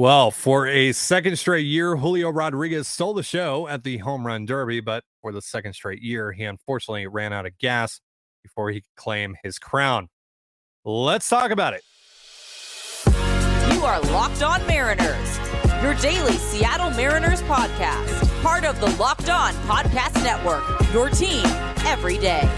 Well, for a second straight year, Julio Rodríguez stole the show at the Home Run Derby, but for the second straight year, he unfortunately ran out of gas before he could claim his crown. Let's talk about it. You are Locked On Mariners, your daily Seattle Mariners podcast, part of the Locked On Podcast Network, your team every day.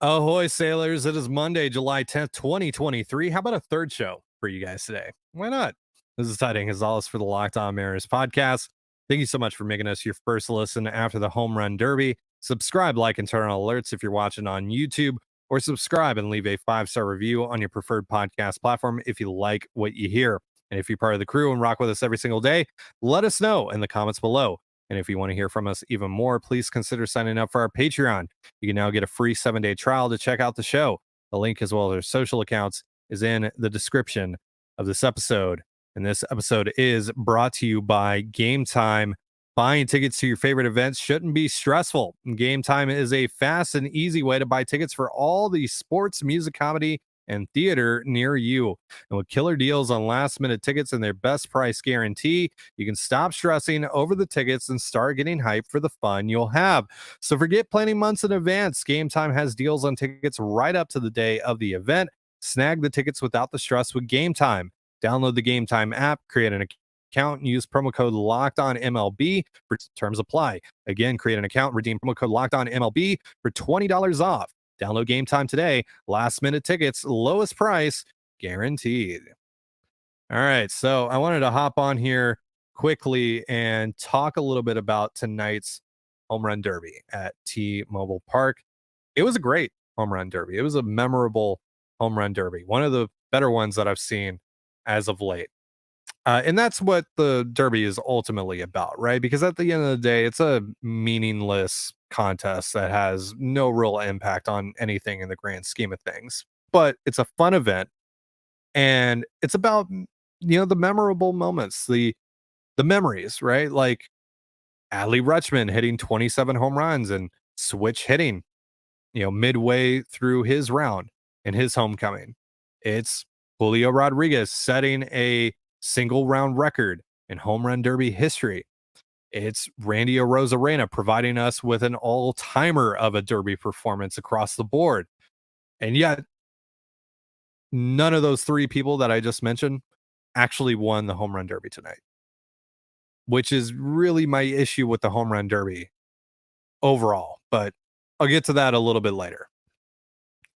Ahoy, sailors. It is Monday, July 10th, 2023. How about a third show for you guys today? Why not? This is Trident Gonzalez for the Locked On Mariners podcast. Thank you so much for making us your first listen after the Home Run Derby. Subscribe, like, and turn on alerts if you're watching on YouTube, or subscribe and leave a 5-star review on your preferred podcast platform if you like what you hear. And if you're part of the crew and rock with us every single day, let us know in the comments below. And if you want to hear from us even more, please consider signing up for our Patreon. You can now get a free 7-day trial to check out the show. The link, as well as our social accounts, is in the description of this episode. And this episode is brought to you by Game Time. Buying tickets to your favorite events shouldn't be stressful. Game Time is a fast and easy way to buy tickets for all the sports, music, comedy, and theater near you. And with killer deals on last-minute tickets and their best price guarantee, you can stop stressing over the tickets and start getting hyped for the fun you'll have. So forget planning months in advance. Game Time has deals on tickets right up to the day of the event. Snag the tickets without the stress with Game Time. Download the Game Time app, create an account, and use promo code LOCKEDONMLB for terms apply. Again, create an account, redeem promo code LOCKEDONMLB for $20 off. Download Game Time today. Last minute tickets, lowest price guaranteed. All right. So I wanted to hop on here quickly and talk a little bit about tonight's Home Run Derby at T-Mobile Park. It was a great Home Run Derby. It was a memorable Home Run Derby. One of the better ones that I've seen as of late. And that's what the Derby is ultimately about, right? Because at the end of the day, it's a meaningless contest that has no real impact on anything in the grand scheme of things. But it's a fun event, and it's about the memorable moments, the memories, right? Like Adley Rutschman hitting 27 home runs and switch hitting, midway through his round in his homecoming. It's Julio Rodriguez setting a single round record in home run derby history. It's Randy Arozarena providing us with an all-timer of a derby performance across the board. And yet, none of those three people that I just mentioned actually won the home run derby tonight, which is really my issue with the home run derby overall. But I'll get to that a little bit later.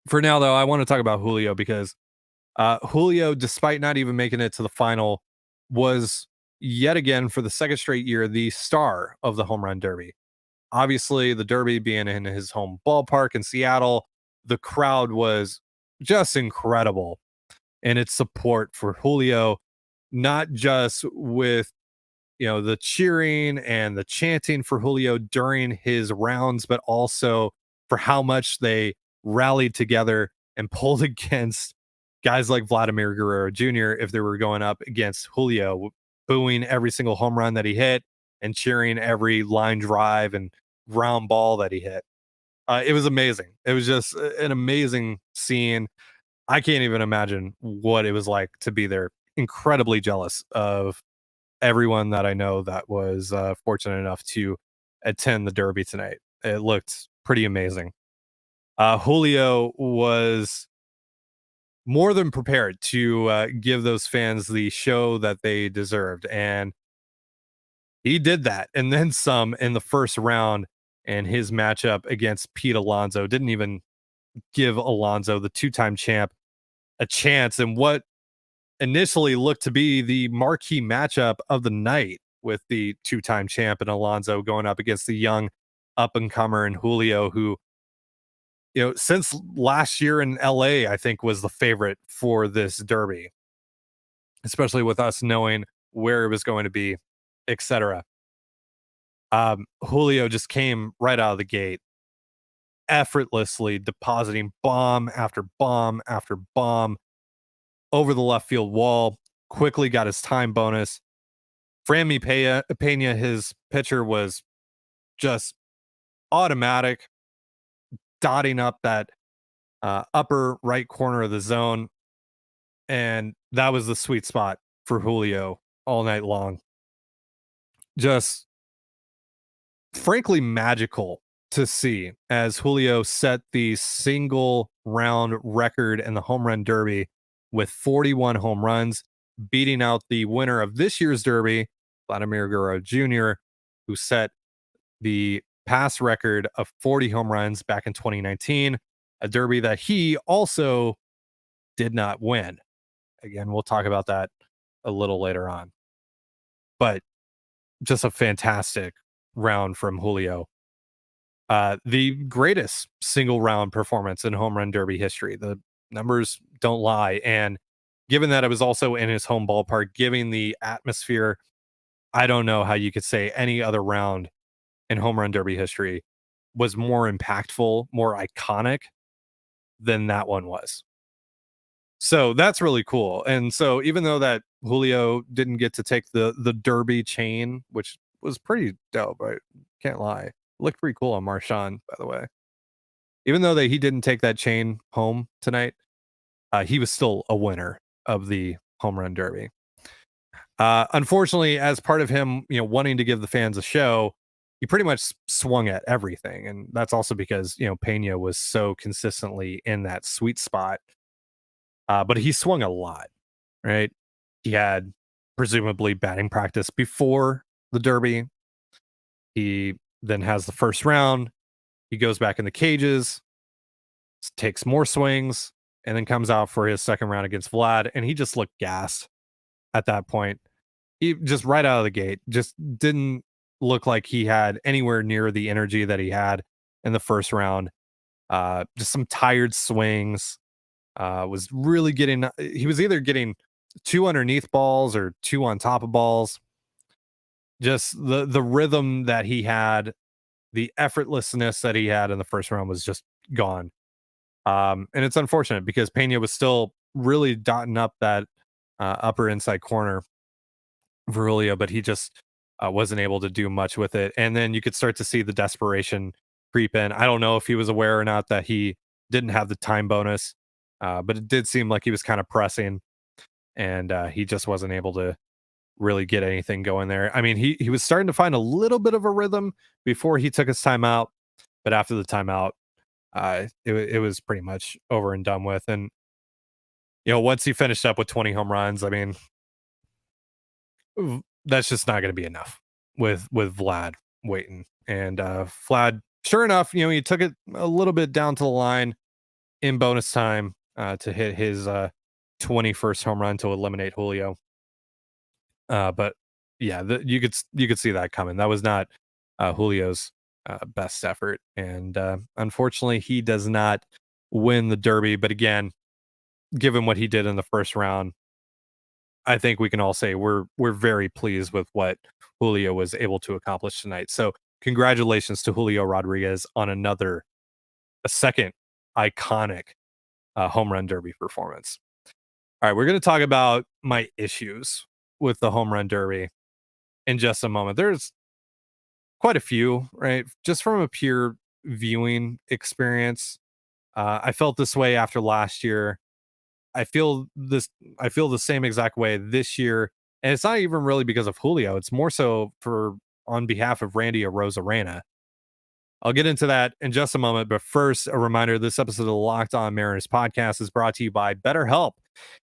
For now, though, I want to talk about Julio because Julio, despite not even making it to the final, was yet again for the second straight year the star of the home run derby. Obviously, the derby being in his home ballpark in Seattle, the crowd was just incredible in its support for Julio, not just with the cheering and the chanting for Julio during his rounds, but also for how much they rallied together and pulled against guys like Vladimir Guerrero Jr. if they were going up against Julio, booing every single home run that he hit and cheering every line drive and ground ball that he hit. It was amazing. It was just an amazing scene. I can't even imagine what it was like to be there. Incredibly jealous of everyone that I know that was fortunate enough to attend the Derby tonight. It looked pretty amazing. Julio was more than prepared to give those fans the show that they deserved. And he did that and then some in the first round. And his matchup against Pete Alonso didn't even give Alonso, the two-time champ, a chance in what initially looked to be the marquee matchup of the night, with the two-time champ and Alonso going up against the young up-and-comer and Julio, who since last year in LA, I think was the favorite for this derby, especially with us knowing where it was going to be, etc. Julio just came right out of the gate, effortlessly depositing bomb after bomb after bomb over the left field wall, quickly got his time bonus. Franmy Pena, his pitcher, was just automatic, dotting up that upper right corner of the zone. And that was the sweet spot for Julio all night long. Just frankly magical to see as Julio set the single round record in the home run derby with 41 home runs, beating out the winner of this year's derby, Vladimir Guerrero Jr., who set the past record of 40 home runs back in 2019, a derby that he also did not win. Again, we'll talk about that a little later on. But just a fantastic round from Julio. The greatest single round performance in home run derby history. The numbers don't lie. And given that it was also in his home ballpark, giving the atmosphere, I don't know how you could say any other round in home run derby history was more impactful, more iconic than that one was. So that's really cool. And so even though that Julio didn't get to take the derby chain, which was pretty dope, I can't lie. Looked pretty cool on Marshawn, by the way. Even though that he didn't take that chain home tonight, he was still a winner of the home run derby. Unfortunately, as part of him, wanting to give the fans a show, he pretty much swung at everything, and that's also because Pena was so consistently in that sweet spot. But he swung a lot, right? He had presumably batting practice before the derby. He then has the first round. He goes back in the cages, takes more swings, and then comes out for his second round against Vlad. And he just looked gassed at that point. He just right out of the gate just didn't look like he had anywhere near the energy that he had in the first round. Just some tired swings. Was really getting, he was either getting two underneath balls or two on top of balls. Just the rhythm that he had, the effortlessness that he had in the first round was just gone. And it's unfortunate because Pena was still really dotting up that upper inside corner for Julio, but he just wasn't able to do much with it. And then you could start to see the desperation creep in. I don't know if he was aware or not that he didn't have the time bonus, but it did seem like he was kind of pressing, and he just wasn't able to really get anything going there. I mean, he was starting to find a little bit of a rhythm before he took his timeout, but after the timeout, it was pretty much over and done with. And once he finished up with 20 home runs, I mean, that's just not going to be enough with Vlad waiting. And Vlad, sure enough, he took it a little bit down to the line in bonus time to hit his 21st home run to eliminate Julio. But yeah, you could see that coming. That was not Julio's best effort, and unfortunately, he does not win the Derby. But again, given what he did in the first round, I think we can all say we're very pleased with what Julio was able to accomplish tonight. So congratulations to Julio Rodríguez on a second iconic home run derby performance. All right, we're going to talk about my issues with the home run derby in just a moment. There's quite a few, right? Just from a pure viewing experience. I felt this way after last year. I feel the same exact way this year. And it's not even really because of Julio. It's more so on behalf of Randy Arozarena. I'll get into that in just a moment. But first, a reminder, this episode of the Locked On Mariners podcast is brought to you by BetterHelp.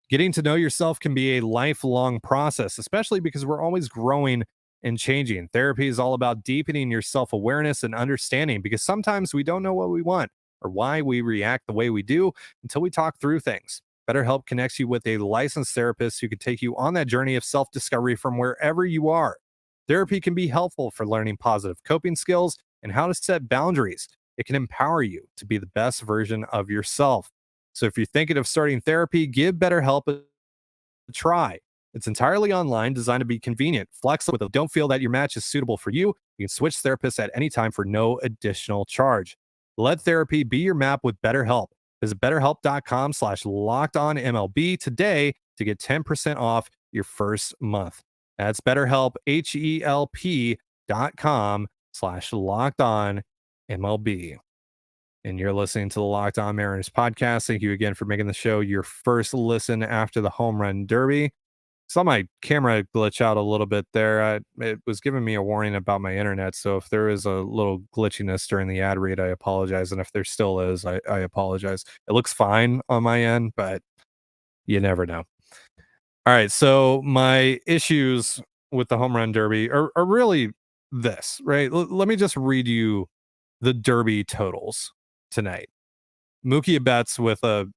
Getting to know yourself can be a lifelong process, especially because we're always growing and changing. Therapy is all about deepening your self-awareness and understanding, because sometimes we don't know what we want or why we react the way we do until we talk through things. BetterHelp connects you with a licensed therapist who can take you on that journey of self-discovery from wherever you are. Therapy can be helpful for learning positive coping skills and how to set boundaries. It can empower you to be the best version of yourself. So if you're thinking of starting therapy, give BetterHelp a try. It's entirely online, designed to be convenient, flexible. Don't feel that your match is suitable for you. You can switch therapists at any time for no additional charge. Let therapy be your map with BetterHelp. Visit BetterHelp.com/LockedOnMLB today to get 10% off your first month. That's BetterHelp, HELP.com/LockedOnMLB. and you're listening to the Locked On Mariners podcast. Thank you again for making the show your first listen after the Home Run Derby. Saw my camera glitch out a little bit there. It was giving me a warning about my internet. So if there is a little glitchiness during the ad read, I apologize. And if there still is, I apologize. It looks fine on my end, but you never know. All right. So my issues with the Home Run Derby are really this, right? Let me just read you the Derby totals tonight. Mookie Betts with a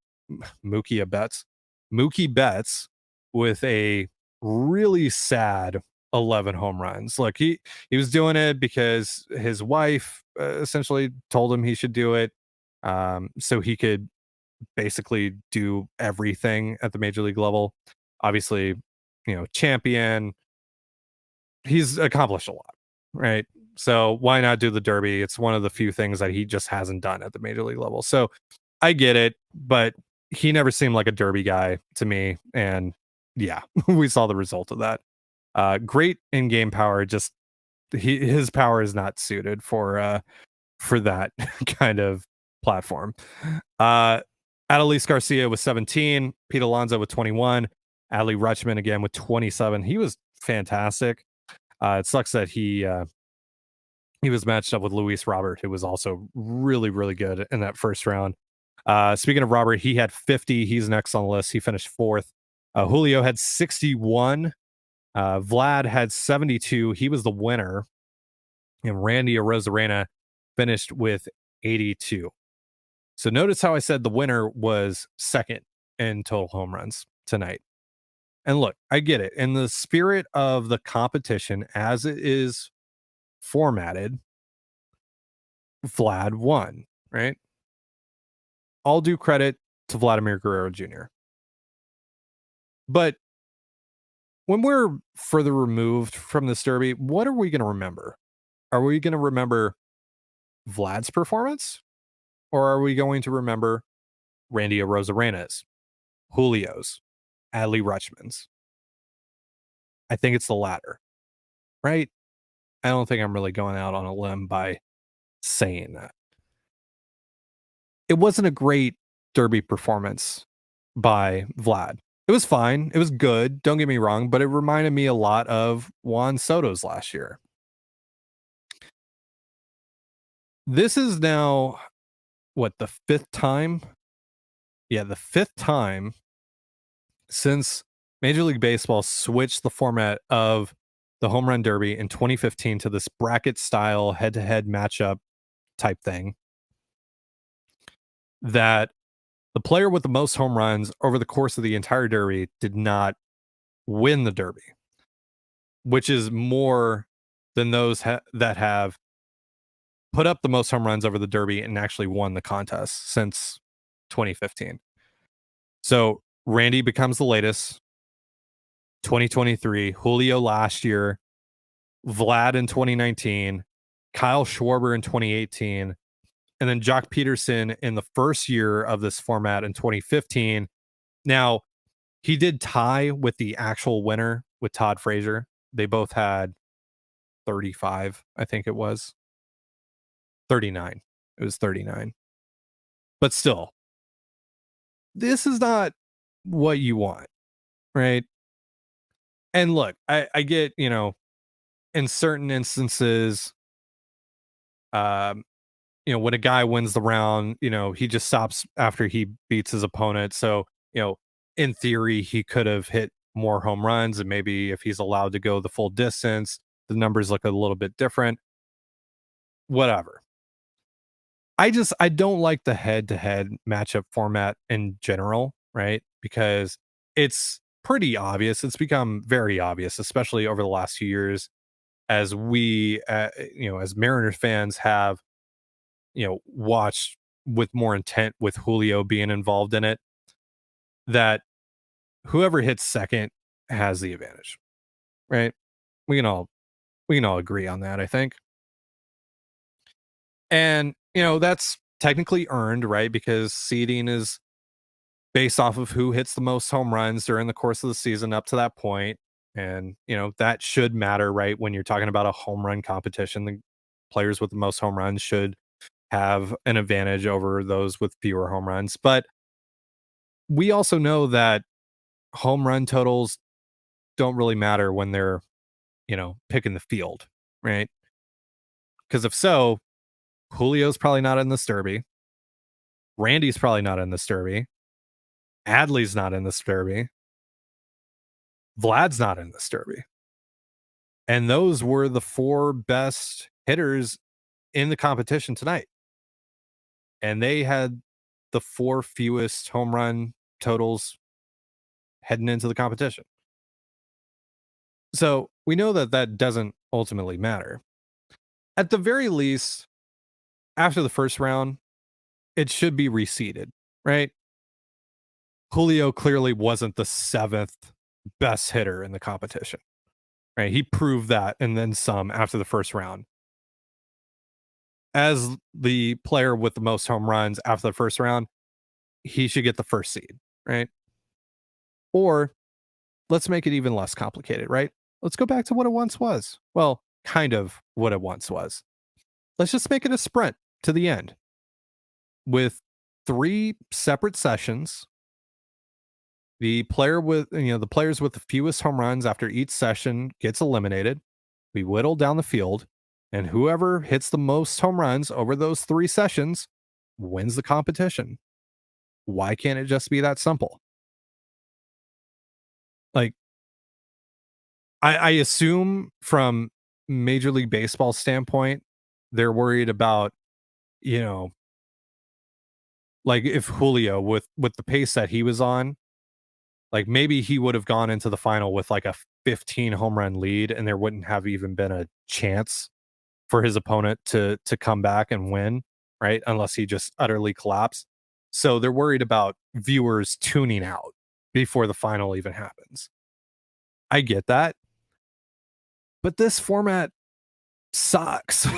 Mookie Betts. Mookie Betts with a really sad 11 home runs. Look, he was doing it because his wife essentially told him he should do it, so he could basically do everything at the major league level. Obviously, champion. He's accomplished a lot, right? So why not do the Derby? It's one of the few things that he just hasn't done at the major league level. So I get it, but he never seemed like a Derby guy to me. And yeah, we saw the result of that. Great in-game power, just his power is not suited for that kind of platform. Adolis Garcia with 17, Pete Alonso with 21, Adley Rutschman again with 27. He was fantastic. It sucks that he was matched up with Luis Robert, who was also really, really good in that first round. Speaking of Robert, he had 50. He's next on the list. He finished fourth. Julio had 61. Vlad had 72. He was the winner. And Randy Arozarena finished with 82. So notice how I said the winner was second in total home runs tonight. And look, I get it. In the spirit of the competition as it is formatted, Vlad won, right? All due credit to Vladimir Guerrero Jr. But when we're further removed from this Derby, what are we going to remember? Are we going to remember Vlad's performance? Or are we going to remember Randy Arozarena's, Julio's, Adley Rutschman's? I think it's the latter, right? I don't think I'm really going out on a limb by saying that. It wasn't a great Derby performance by Vlad. It was fine. It was good. Don't get me wrong, but it reminded me a lot of Juan Soto's last year. This is now, the fifth time? Yeah, the fifth time since Major League Baseball switched the format of the Home Run Derby in 2015 to this bracket style head-to-head matchup type thing, that the player with the most home runs over the course of the entire Derby did not win the Derby, which is more than those that have put up the most home runs over the Derby and actually won the contest since 2015. So Randy becomes the latest. 2023, Julio last year, Vlad in 2019, Kyle Schwarber in 2018, and then Jock Peterson in the first year of this format in 2015. Now, he did tie with the actual winner with Todd Frazier. They both had 35, I think it was. 39. It was 39. But still, this is not what you want, right? And look, I get, in certain instances, when a guy wins the round, he just stops after he beats his opponent. So, in theory, he could have hit more home runs, and maybe if he's allowed to go the full distance, the numbers look a little bit different. Whatever. I don't like the head-to-head matchup format in general, right? Because it's pretty obvious. It's become very obvious, especially over the last few years, as we, as Mariners fans have, watched with more intent with Julio being involved in it, that whoever hits second has the advantage, right? We can all agree on that, I think. And, that's technically earned, right? Because seeding is based off of who hits the most home runs during the course of the season up to that point. And, that should matter, right? When you're talking about a home run competition, the players with the most home runs should have an advantage over those with fewer home runs. But we also know that home run totals don't really matter when they're, picking the field, right? Because if so, Julio's probably not in this derby. Randy's probably not in this derby. Adley's not in this derby. Vlad's not in this derby. And those were the 4 best hitters in the competition tonight. And they had the 4 fewest home run totals heading into the competition. So we know that that doesn't ultimately matter. At the very least, after the first round, it should be reseeded, right? Julio clearly wasn't the 7th best hitter in the competition, right? He proved that and then some after the first round. As the player with the most home runs after the first round, he should get the first seed, right? Or let's make it even less complicated, right? Let's go back to what it once was. Well, kind of what it once was. Let's just make it a sprint to the end with 3 separate sessions. The players with the fewest home runs after each session gets eliminated. We whittle down the field, and whoever hits the most home runs over those 3 sessions wins the competition. Why can't it just be that simple? Like, I assume from Major League Baseball standpoint, they're worried about, like if Julio with the pace that he was on, like maybe he would have gone into the final with like a 15 home run lead and there wouldn't have even been a chance for his opponent to come back and win, right? Unless he just utterly collapsed. So they're worried about viewers tuning out before the final even happens. I get that. But this format sucks.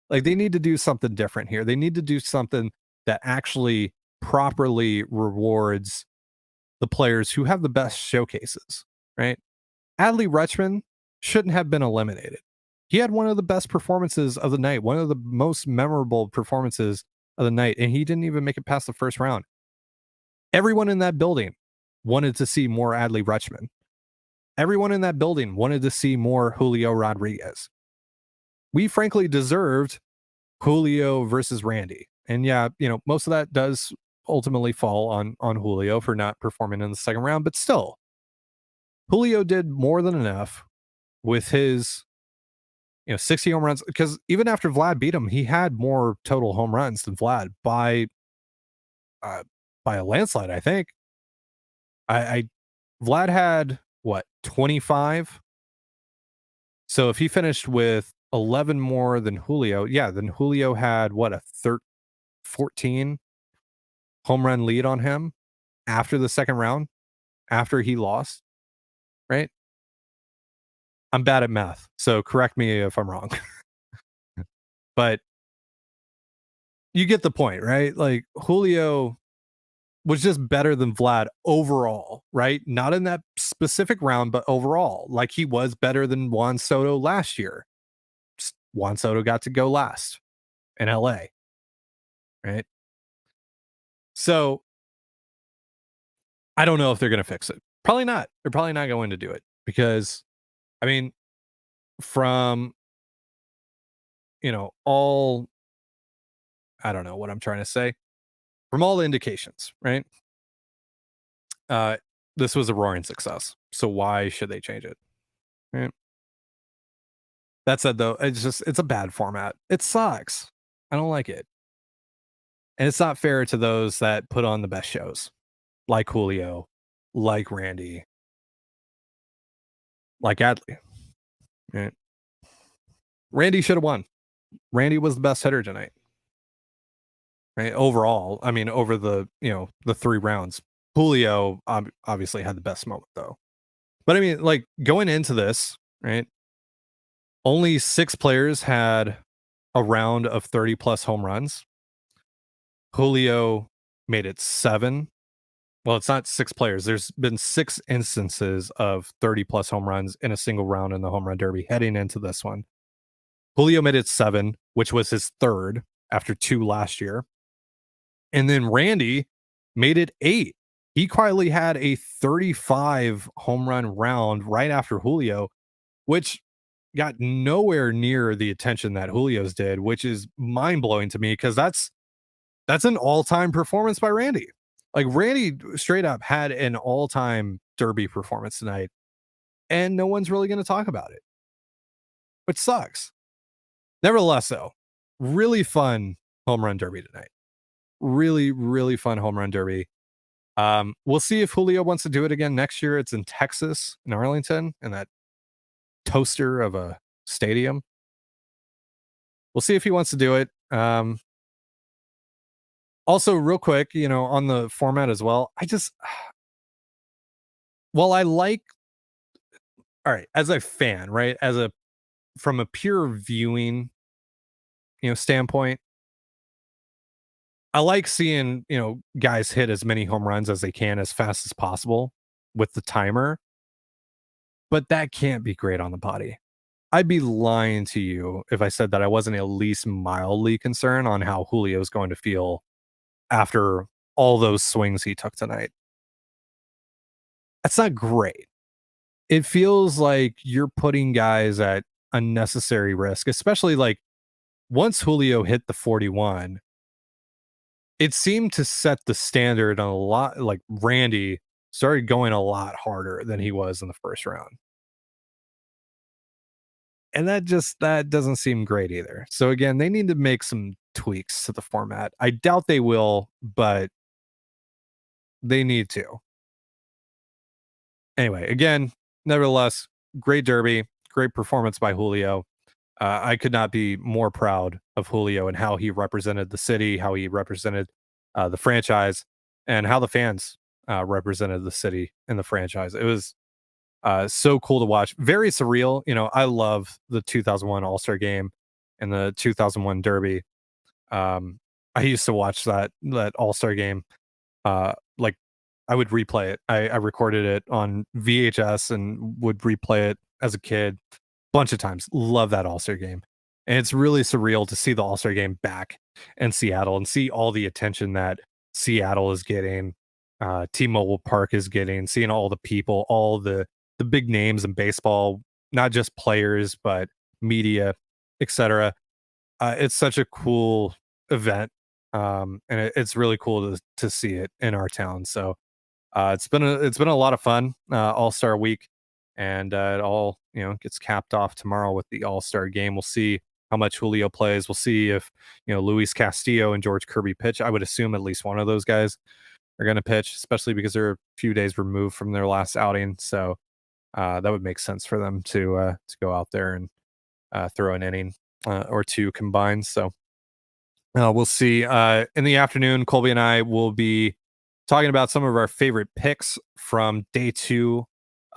Like they need to do something different here. They need to do something that actually properly rewards the players who have the best showcases, right? Adley Rutschman shouldn't have been eliminated. He had one of the best performances of the night, one of the most memorable performances of the night, and he didn't even make it past the first round. Everyone in that building wanted to see more Adley Rutschman. Everyone in that building wanted to see more Julio Rodríguez. We frankly deserved Julio versus Randy. And yeah, most of that does ultimately fall on Julio for not performing in the second round, but still, Julio did more than enough with his 60 home runs, because even after Vlad beat him, he had more total home runs than Vlad by a landslide, I think. Vlad had what, 25? So if he finished with 11 more than Julio, then Julio had what, a 14 home run lead on him after the second round, after he lost, right? I'm bad at math, so correct me if I'm wrong. But you get the point, right? Like Julio was just better than Vlad overall, right? Not in that specific round, but overall. Like he was better than Juan Soto last year. Just Juan Soto got to go last in LA, right? So I don't know if they're going to fix it. Probably not. They're probably not going to do it because, I mean, from, all, I don't know what I'm trying to say. From all the indications, right? This was a roaring success. So why should they change it? Right? That said, though, it's a bad format. It sucks. I don't like it. And it's not fair to those that put on the best shows, like Julio, like Randy, like Adley. Right? Randy should have won. Randy was the best hitter tonight. Right? Overall, I mean, over the 3 rounds. Julio obviously had the best moment, though. But I mean, like going into this, right? Only 6 players had a round of 30 plus home runs. Julio made it 7. Well, it's not 6 players. There's been 6 instances of 30 plus home runs in a single round in the home run derby heading into this one. Julio made it 7, which was his 3rd after 2 last year. And then Randy made it 8. He quietly had a 35 home run round right after Julio, which got nowhere near the attention that Julio's did, which is mind blowing to me because that's an all-time performance by Randy. Like Randy straight up had an all-time Derby performance tonight, and no one's really going to talk about it, which sucks. Nevertheless, though, really fun home run derby tonight. Really, really fun home run derby. We'll see if Julio wants to do it again next year. It's in Texas, in Arlington, in that toaster of a stadium. We'll see if he wants to do it. Also, real quick, on the format as well, well, I like, all right, as a fan, right? From a pure viewing, standpoint, I like seeing, guys hit as many home runs as they can as fast as possible with the timer, but that can't be great on the body. I'd be lying to you if I said that I wasn't at least mildly concerned on how Julio is going to feel after all those swings he took tonight. That's not great. It feels like you're putting guys at unnecessary risk, especially like once Julio hit the 41, it seemed to set the standard on a lot. Like Randy started going a lot harder than he was in the first round. And that doesn't seem great either. So again, they need to make some tweaks to the format. I doubt they will, but they need to. Anyway, again, nevertheless, great derby, great performance by Julio. I could not be more proud of Julio and how he represented the city, how he represented the franchise, and how the fans represented the city and the franchise. It was so cool to watch. Very surreal. I love the 2001 All-Star Game and the 2001 Derby. I used to watch that All-Star Game. Like I would replay it. I recorded it on VHS and would replay it as a kid a bunch of times. Love that All-Star Game. And it's really surreal to see the All-Star Game back in Seattle and see all the attention that Seattle is getting, T-Mobile Park is getting, seeing all the people, all the big names in baseball, not just players, but media, etc. It's such a cool event. And it's really cool to see it in our town. So it's been a lot of fun, All-Star week, and it all gets capped off tomorrow with the All-Star game. We'll see how much Julio plays. We'll see if Luis Castillo and George Kirby pitch. I would assume at least one of those guys are going to pitch, especially because they're a few days removed from their last outing. So that would make sense for them to go out there and throw an inning or two combined. So we'll see. In the afternoon, Colby and I will be talking about some of our favorite picks from day 2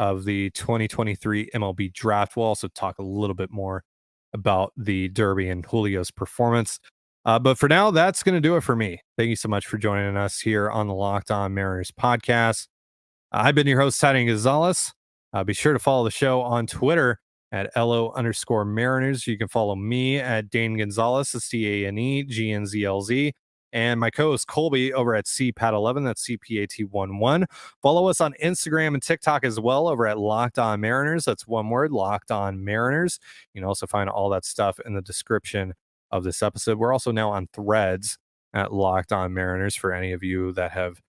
of the 2023 MLB draft. We'll also talk a little bit more about the Derby and Julio's performance. But for now, that's going to do it for me. Thank you so much for joining us here on the Locked On Mariners podcast. I've been your host, Trident Gonzalez. Be sure to follow the show on Twitter at LO_Mariners. You can follow me at Dane Gonzalez, that's DaneGNZLZ, and my co-host Colby over at CPAT11, that's CPAT11. Follow us on Instagram and TikTok as well over at Locked On Mariners. That's one word, Locked On Mariners. You can also find all that stuff in the description of this episode. We're also now on Threads at Locked On Mariners for any of you that have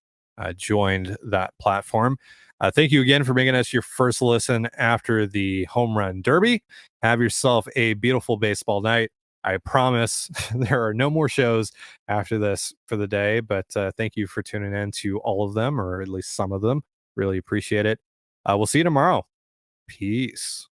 joined that platform. Thank you again for making us your first listen after the Home Run Derby. Have yourself a beautiful baseball night. I promise there are no more shows after this for the day, but thank you for tuning in to all of them, or at least some of them. Really appreciate it. We'll see you tomorrow. Peace.